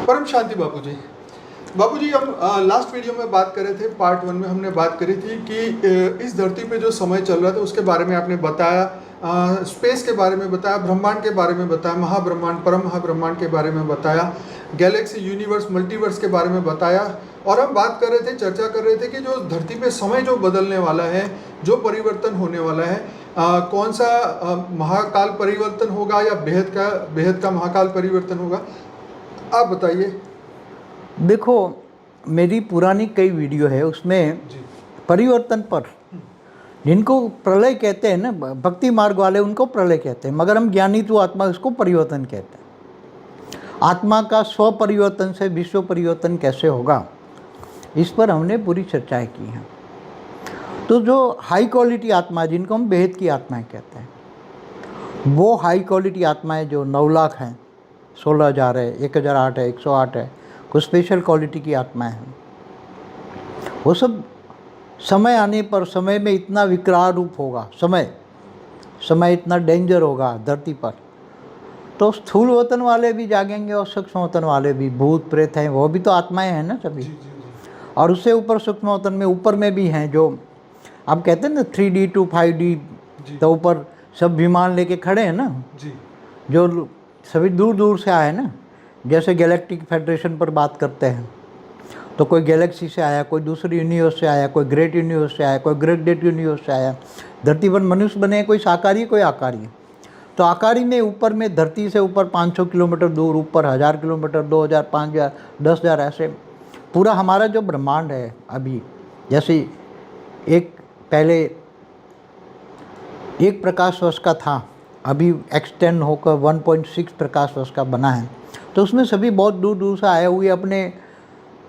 परम शांति बापू जी हम last video में बात कर रहे थे, पार्ट 1 में हमने बात करी थी कि इस धरती पे जो समय चल रहा था उसके बारे में आपने बताया, स्पेस के बारे में बताया, ब्रह्मांड के बारे में बताया, महाब्रह्मांड परम महाब्रह्मांड के बारे में बताया, गैलेक्सी यूनिवर्स मल्टीवर्स के बारे में बताया। और हम बात कर रहे थे, चर्चा कर रहे थे कि जो धरती पे समय जो बदलने वाला है, जो परिवर्तन होने वाला है, कौन सा महाकाल परिवर्तन होगा या बेहद का महाकाल परिवर्तन होगा, आप बताइए। देखो, मेरी पुरानी कई वीडियो है, उसमें परिवर्तन पर, जिनको प्रलय कहते हैं ना, भक्ति मार्ग वाले उनको प्रलय कहते हैं, मगर हम ज्ञानी तो आत्मा उसको परिवर्तन कहते हैं। आत्मा का स्व परिवर्तन से विश्व परिवर्तन कैसे होगा, इस पर हमने पूरी चर्चाएं की हैं। तो जो हाई क्वालिटी आत्मा है, जिनको हम बेहद की आत्माएं कहते हैं, वो हाई क्वालिटी आत्माएं जो 9 लाख हैं, 16,000 है, 1,008 है, 108 है, कुछ स्पेशल क्वालिटी की आत्माएं हैं, वो सब समय आने पर, समय में इतना विकराल रूप होगा, समय इतना डेंजर होगा धरती पर, तो स्थूल वतन वाले भी जागेंगे और सूक्ष्म वतन वाले भी, भूत प्रेत हैं, वो भी तो आत्माएं हैं ना सभी। और उससे ऊपर सूक्ष्म वतन में ऊपर में भी हैं, जो आप कहते हैं ना 3D to 5D, तो ऊपर सब विमान लेके खड़े हैं ना, जो सभी दूर दूर से आए ना। जैसे गैलेक्टिक फेडरेशन पर बात करते हैं, तो कोई गैलेक्सी से आया, कोई दूसरी यूनिवर्स से आया, कोई ग्रेट यूनिवर्स से आया, कोई ग्रेट डेट यूनिवर्स से आया। धरती पर मनुष्य बने, कोई साकारी कोई आकारी। तो आकारी में ऊपर में, धरती से ऊपर 500 किलोमीटर दूर, ऊपर 1000 किलोमीटर, 2000, 5000, 10,000, ऐसे पूरा हमारा जो ब्रह्मांड है अभी, जैसे एक पहले 1 प्रकाश वर्ष का था, अभी एक्सटेंड होकर 1.6 प्रकाश वर्ष का बना है। तो उसमें सभी बहुत दूर दूर से आए हुए अपने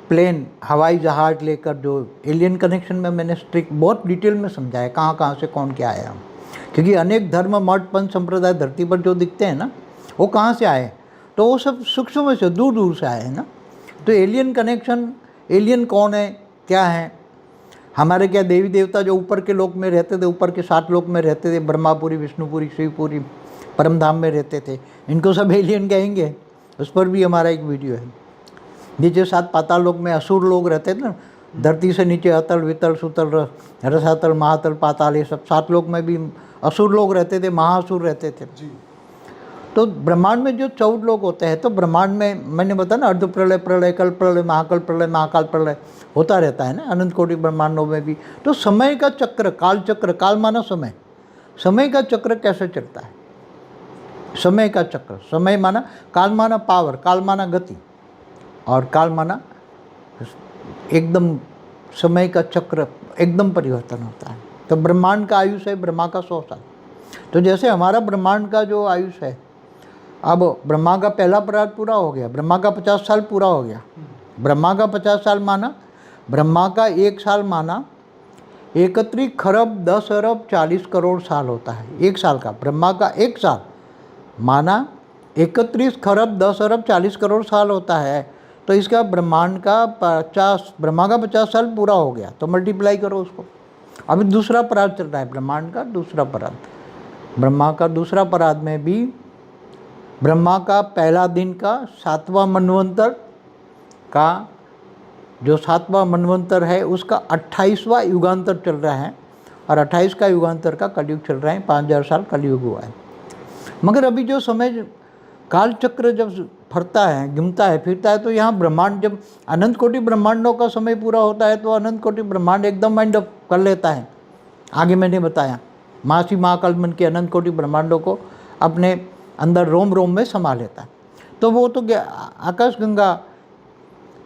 प्लेन, हवाई जहाज लेकर, जो एलियन कनेक्शन में मैंने स्ट्रिक्ट बहुत डिटेल में समझाया कहाँ कहाँ से कौन क्या आया। क्योंकि अनेक धर्म मठ पंथ संप्रदाय धरती पर जो दिखते हैं ना, वो कहाँ से आए, तो वो सब सूक्ष्म से दूर दूर से आए हैं ना। तो एलियन कनेक्शन, एलियन कौन है, क्या है, हमारे क्या देवी देवता जो ऊपर के लोक में रहते थे, ऊपर के 7 लोक में रहते थे, ब्रह्मापुरी, विष्णुपुरी, शिवपुरी, परमधाम में रहते थे, इनको सब एलियन कहेंगे। उस पर भी हमारा एक वीडियो है। नीचे 7 पाताल लोक में असुर लोग रहते थे ना, धरती से नीचे अतल वितल सुतल रसातल महातल पाताल, ये सब 7 लोक में भी असुर लोग रहते थे, महाअसुर रहते थे। तो ब्रह्मांड में जो 14 लोग होते हैं, तो ब्रह्मांड में मैंने बताया ना, अर्ध प्रलय, प्रलय, कल्प प्रलय, महाकल्प प्रलय, महाकाल प्रलय होता रहता है ना, अनंत कोटि ब्रह्मांडों में भी। तो समय का चक्र, काल चक्र, काल माना समय, समय का चक्र कैसे चलता है, समय का चक्र, समय माना, काल माना पावर, काल माना गति, और काल माना एकदम समय का चक्र एकदम परिवर्तन होता है। तो ब्रह्मांड का आयुष्य है ब्रह्मा का 100 साल। तो जैसे हमारा ब्रह्मांड का जो आयुष्य है, अब ब्रह्मा का पहला परार्ध पूरा हो गया, ब्रह्मा का 50 साल पूरा हो गया। ब्रह्मा का 50 साल माना, ब्रह्मा का 1 साल माना 31 खरब 10 अरब 40 करोड़ साल होता है 1 साल का। ब्रह्मा का 1 साल माना 31 खरब 10 अरब 40 करोड़ साल होता है। तो इसका ब्रह्मांड का 50, ब्रह्मा का 50 साल पूरा हो गया, तो मल्टीप्लाई करो उसको। अभी दूसरा परार्ध चल रहा है, ब्रह्मांड का दूसरा परार्ध। ब्रह्मा का दूसरा परार्ध में भी ब्रह्मा का पहला दिन का 7वां मनवंतर का, जो 7वां मनवंतर है, उसका 28वां युगांतर चल रहा है, और 28 का युगांतर का कलयुग चल रहा है। 5000 साल कलयुग हुआ है। मगर अभी जो समय काल चक्र जब फरता है, घूमता है, फिरता है, तो यहाँ ब्रह्मांड, जब अनंत कोटि ब्रह्मांडों का समय पूरा होता है, तो अनंत कोटि ब्रह्मांड एकदम वाइंड अप कर लेता है। आगे मैंने बताया, मासी महाकाल मन के अनंत कोटि ब्रह्मांडों को अपने अंदर रोम रोम में समा लेता है। तो वो तो आकाश गंगा,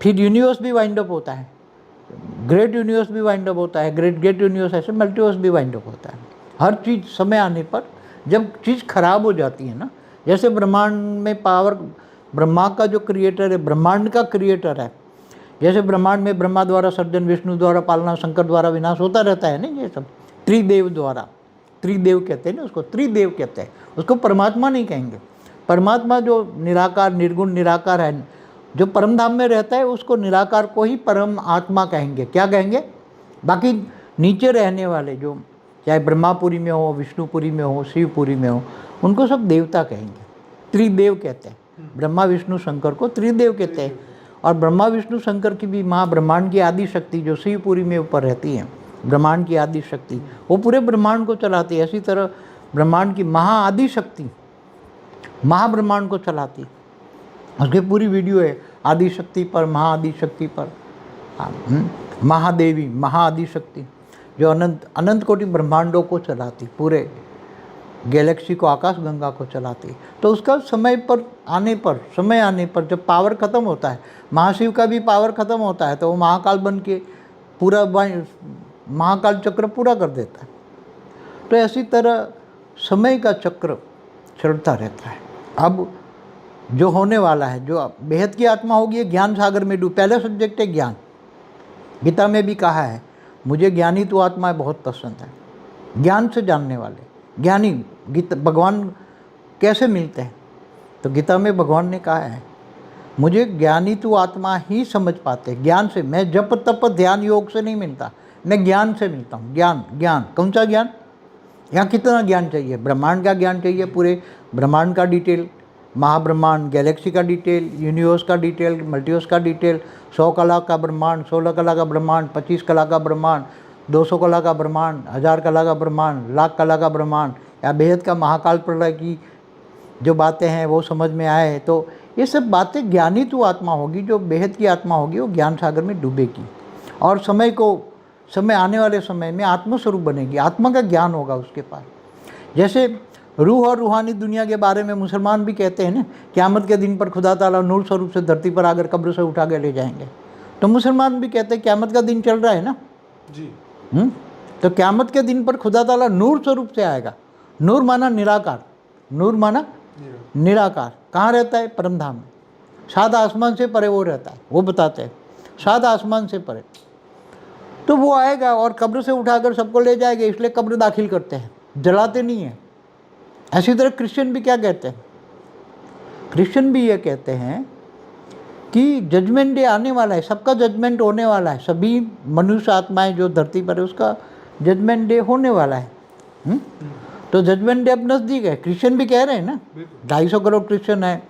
फिर यूनिवर्स भी वाइंड अप होता है, ग्रेट यूनिवर्स भी वाइंड अप होता है, ग्रेट गेट यूनिवर्स, ऐसे मल्टीवर्स भी वाइंड अप होता है। हर चीज़ समय आने पर जब चीज़ खराब हो जाती है ना, जैसे ब्रह्मांड में पावर, ब्रह्मा का जो क्रिएटर है, ब्रह्मांड का क्रिएटर है, जैसे ब्रह्मांड में ब्रह्मा द्वारा सर्जन, विष्णु द्वारा पालना, शंकर द्वारा विनाश होता रहता है ना, ये सब त्रिदेव द्वारा, त्रिदेव कहते हैं ना उसको, त्रिदेव कहते हैं उसको, परमात्मा नहीं कहेंगे। परमात्मा जो निराकार, निर्गुण निराकार है, जो परमधाम में रहता है, उसको निराकार को ही परम आत्मा कहेंगे। क्या कहेंगे? बाकी नीचे रहने वाले जो, चाहे ब्रह्मापुरी में हो, विष्णुपुरी में हो, शिवपुरी में हो, उनको सब देवता कहेंगे, त्रिदेव कहते हैं। ब्रह्मा विष्णु शंकर को त्रिदेव कहते हैं। और ब्रह्मा विष्णु शंकर की भी माँ ब्रह्मांड की आदि शक्ति जो शिवपुरी में ऊपर रहती है, ब्रह्मांड की आदि शक्ति, वो पूरे ब्रह्मांड को चलाती है। इसी तरह ब्रह्मांड की महा आदि शक्ति महाब्रह्मांड को चलाती है। उसकी पूरी वीडियो है आदि शक्ति पर, महाआदि शक्ति पर, महादेवी महाआदि शक्ति जो अनंत अनंत कोटि ब्रह्मांडों को चलाती, पूरे गैलेक्सी को, आकाश गंगा को चलाती। तो उसका समय आने पर जब पावर ख़त्म होता है, महाशिव का भी पावर ख़त्म होता है, तो वो महाकाल बन के पूरा महाकाल चक्र पूरा कर देता है। तो ऐसी तरह समय का चक्र चलता रहता है। अब जो होने वाला है, जो बेहद की आत्मा होगी, ये ज्ञान सागर में डूब। पहला सब्जेक्ट है ज्ञान। गीता में भी कहा है, मुझे ज्ञानी तो आत्माएं बहुत पसंद है। ज्ञान से जानने वाले ज्ञानी। गीता भगवान कैसे मिलते हैं? तो गीता में भगवान ने कहा है, मुझे ज्ञानी तो आत्मा ही समझ पाते। ज्ञान से, मैं जप तप ध्यान योग से नहीं मिलता, मैं ज्ञान से मिलता हूँ। ज्ञान कौन सा ज्ञान? यहाँ कितना ज्ञान चाहिए? ब्रह्मांड का ज्ञान चाहिए, पूरे ब्रह्मांड का डिटेल, महाब्रह्मांड, गैलेक्सी का डिटेल, यूनिवर्स का डिटेल, मल्टीवर्स का डिटेल, 100 कला का ब्रह्मांड, 16 कला का ब्रह्मांड, 25 कला का ब्रह्मांड, 200 कला का ब्रह्मांड, 1000 कला का ब्रह्मांड, लाख कला का ब्रह्मांड, या बेहद का महाकाल प्रलय की जो बातें हैं वो समझ में आए। तो ये सब बातें ज्ञानी तो आत्मा होगी, जो बेहद की आत्मा होगी, वो ज्ञान सागर में डूबेगी। और समय आने वाले समय में आत्मस्वरूप बनेगी, आत्मा का ज्ञान होगा उसके पास। जैसे रूह और रूहानी दुनिया के बारे में मुसलमान भी कहते हैं ना, क़यामत के दिन पर खुदा ताला नूर स्वरूप से धरती पर आकर कब्र से उठा के ले जाएंगे। तो मुसलमान भी कहते हैं क़यामत का दिन चल रहा है ना जी। तो क़यामत के दिन पर खुदा ताला नूर स्वरूप से आएगा। नूर माना निराकार, नूर माना निराकार। कहाँ रहता है? परमधाम में। सात आसमान से परे वो रहता है, वो बताते हैं, सात आसमान से परे। तो वो आएगा और कब्र से उठाकर सबको ले जाएगा, इसलिए कब्र दाखिल करते हैं, जलाते नहीं हैं। ऐसी तरह क्रिश्चियन भी क्या कहते हैं? क्रिश्चियन भी ये कहते हैं कि जजमेंट डे आने वाला है, सबका जजमेंट होने वाला है, सभी मनुष्य आत्माएं जो धरती पर है उसका जजमेंट डे होने वाला है। तो जजमेंट डे अब नज़दीक है। क्रिश्चियन भी कह रहे हैं ना, 250 करोड़ क्रिश्चियन है,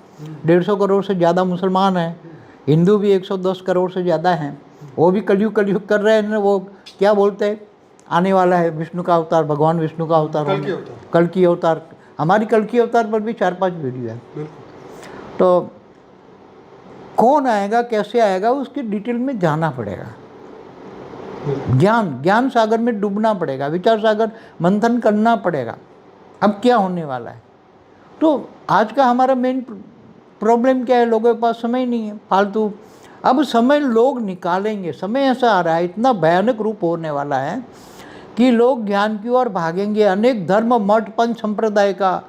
150 करोड़ से ज़्यादा मुसलमान हैं, हिंदू भी 110 करोड़ से ज़्यादा हैं, वो भी कलयुग कर रहे हैं ना। वो क्या बोलते हैं? आने वाला है विष्णु का अवतार, भगवान विष्णु का अवतार, कल की अवतार। हमारी कल की अवतार पर भी 4-5 वीडियो है। तो कौन आएगा, कैसे आएगा, उसकी डिटेल में जाना पड़ेगा। ज्ञान सागर में डूबना पड़ेगा, विचार सागर मंथन करना पड़ेगा। अब क्या होने वाला है? तो आज का हमारा मेन प्रॉब्लम क्या है? लोगों के पास समय नहीं है, फालतू। अब समय लोग निकालेंगे। समय ऐसा आ रहा है, इतना भयानक रूप होने वाला है कि लोग ज्ञान की ओर भागेंगे। अनेक धर्म, मठ, पंच संप्रदाय का,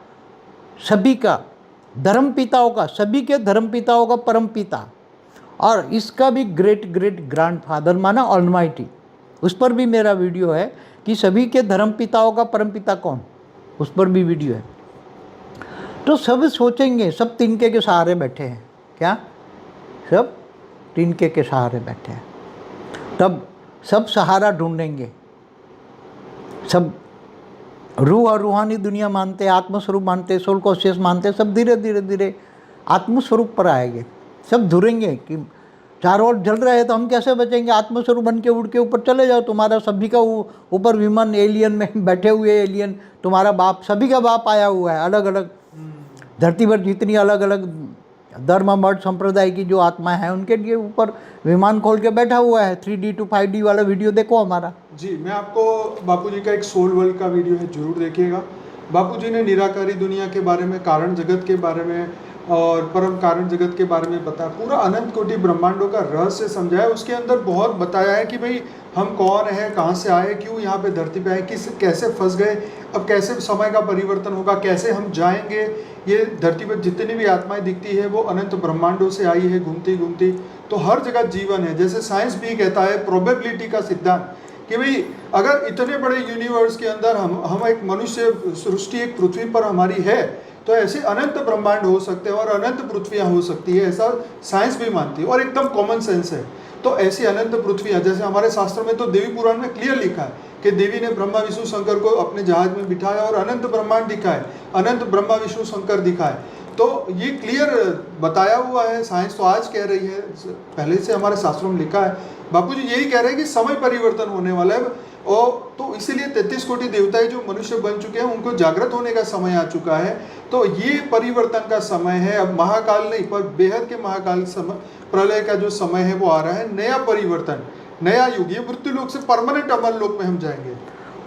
सभी का, धर्म पिताओं का, सभी के धर्म पिताओं का परम पिता, और इसका भी ग्रेट ग्रैंडफादर माना ऑलमाइटी। उस पर भी मेरा वीडियो है कि सभी के धर्म पिताओं का परम पिता कौन, उस पर भी वीडियो है। तो सब सोचेंगे, सब तिनके के सहारे बैठे हैं। क्या? सब तिनके के सहारे बैठे हैं। तब सब सहारा ढूंढेंगे। सब रूह और रूहानी दुनिया मानते, आत्मस्वरूप मानते, सोल कॉन्शियस मानते, सब धीरे धीरे आत्मस्वरूप पर आएंगे। सब धुरेंगे कि चारों ओर जल रहे हैं तो हम कैसे बचेंगे? आत्मस्वरूप बन के उड़ के ऊपर चले जाओ। तुम्हारा सभी का ऊपर विमान, एलियन में बैठे हुए एलियन, तुम्हारा बाप, सभी का बाप आया हुआ है। अलग अलग धरती पर जितनी अलग अलग धर्म, मठ, संप्रदाय की जो आत्माएं हैं, उनके लिए ऊपर विमान खोल के बैठा हुआ है। 3D to 5D वाला वीडियो देखो हमारा। जी, मैं आपको बापूजी का एक सोल वर्ल्ड का वीडियो है, जरूर देखिएगा। बापूजी ने निराकारी दुनिया के बारे में, कारण जगत के बारे में और परम कारण जगत के बारे में बताया। पूरा अनंत कोटि ब्रह्मांडों का रहस्य समझाया। उसके अंदर बहुत बताया है कि भाई हम कौन हैं, कहाँ से आए, क्यों यहाँ पे धरती पे आए, कैसे फंस गए, अब कैसे समय का परिवर्तन होगा, कैसे हम जाएंगे। ये धरती पर जितनी भी आत्माएं दिखती है वो अनंत ब्रह्मांडों से आई है, घूमती। तो हर जगह जीवन है। जैसे साइंस भी कहता है, प्रोबेबिलिटी का सिद्धांत, कि भाई अगर इतने बड़े यूनिवर्स के अंदर हम एक मनुष्य सृष्टि एक पृथ्वी पर हमारी है, तो ऐसे अनंत ब्रह्मांड हो सकते हैं और अनंत पृथ्वियाँ हो सकती है, ऐसा साइंस भी मानती है और एकदम कॉमन सेंस है। तो ऐसी अनंत पृथ्वियाँ, जैसे हमारे शास्त्र में तो देवी पुराण में क्लियर लिखा है कि देवी ने ब्रह्मा विष्णु शंकर को अपने जहाज में बिठाया और अनंत ब्रह्मांड दिखाए, अनंत ब्रह्मा विष्णु शंकर दिखाए। तो ये क्लियर बताया हुआ है, साइंस तो आज कह रही है, पहले से हमारे शास्त्रों में लिखा है। बापू जी यही कह रहे हैं कि समय परिवर्तन होने वाला है, और तो इसीलिए 33 कोटि देवताएं जो मनुष्य बन चुके हैं उनको जागृत होने का समय आ चुका है। तो ये परिवर्तन का समय है, अब महाकाल नहीं पर बेहद के महाकाल समय, प्रलय का जो समय है वो आ रहा है, नया परिवर्तन, नया युग, ये मृत्यु लोक से परमानेंट अमर लोक में हम जाएंगे।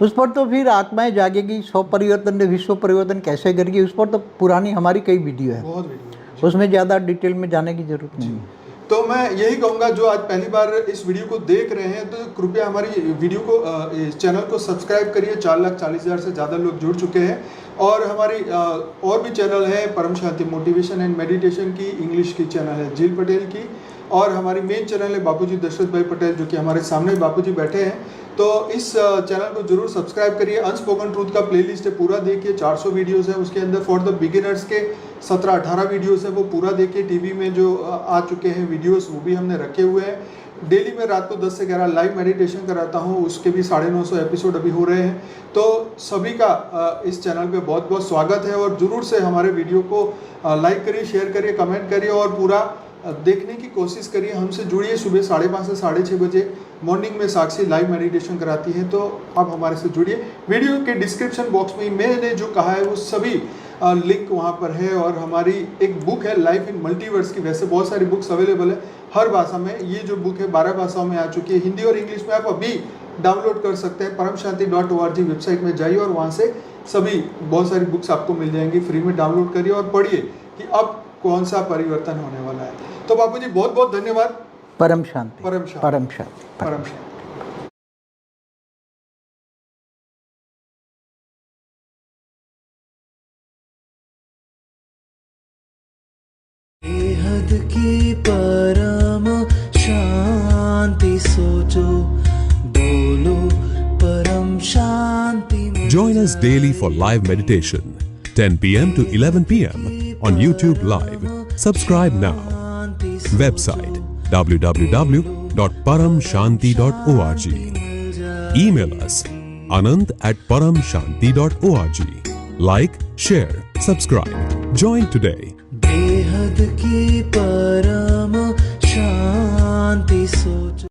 उस पर तो फिर आत्माएं जागेगी, स्व परिवर्तन ने विश्व परिवर्तन कैसे करेगी, उस पर तो पुरानी हमारी कई वीडियो है, बहुत वीडियो, उसमें ज़्यादा डिटेल में जाने की जरूरत नहीं है। तो मैं यही कहूँगा जो आज पहली बार इस वीडियो को देख रहे हैं तो कृपया हमारी वीडियो को, इस चैनल को सब्सक्राइब करिए। 4,40,000 से ज़्यादा लोग जुड़ चुके हैं, और हमारी और भी चैनल है, परम शांति मोटिवेशन एंड मेडिटेशन की, इंग्लिश की चैनल है जिल पटेल की, और हमारी मेन चैनल है बापूजी दशरथ भाई पटेल, जो कि हमारे सामने बापूजी बैठे हैं। तो इस चैनल को जरूर सब्सक्राइब करिए। अनस्पोकन ट्रूथ का प्लेलिस्ट है, पूरा देखिए, 400 वीडियोस है उसके अंदर। फॉर द बिगिनर्स के 17-18 वीडियोस है, वो पूरा देखिए। टीवी में जो आ चुके हैं वीडियोस वो भी हमने रखे हुए हैं। डेली में रात को 10 से 11 लाइव मेडिटेशन कराता हूँ, उसके भी 950 एपिसोड अभी हो रहे हैं। तो सभी का इस चैनल पे बहुत बहुत स्वागत है, और ज़रूर से हमारे वीडियो को लाइक करिए, शेयर करिए, कमेंट करिए, और पूरा देखने की कोशिश करिए। हमसे जुड़िए। सुबह 5:30 से 6:30 बजे मॉर्निंग में साक्षी लाइव मेडिटेशन कराती है, तो आप हमारे से जुड़िए। वीडियो के डिस्क्रिप्शन बॉक्स में मैंने जो कहा है वो सभी लिंक वहाँ पर है, और हमारी एक बुक है लाइफ इन मल्टीवर्स की। वैसे बहुत सारी बुक्स अवेलेबल है हर भाषा में, ये जो बुक है 12 भाषाओं में आ चुकी है, हिंदी और इंग्लिश में आप अभी डाउनलोड कर सकते हैं। paramshanti.org वेबसाइट में जाइए, और वहाँ से सभी बहुत सारी बुक्स आपको मिल जाएंगी, फ्री में डाउनलोड करिए और पढ़िए कि अब कौन सा परिवर्तन होने वाला है। तो बापू जी बहुत बहुत धन्यवाद। परम शांति, परम शांति, परम शांति, परम शांति। बेहद की परम शांति सोचो, बोलो परम शांति। Join us daily for live meditation, 10 p.m. to 11 p.m. on YouTube Live. Subscribe now. Website www.paramshanti.org. Email us anant@paramshanti.org. Like, share, subscribe. Join today. बेहद की परम शांति सोचो।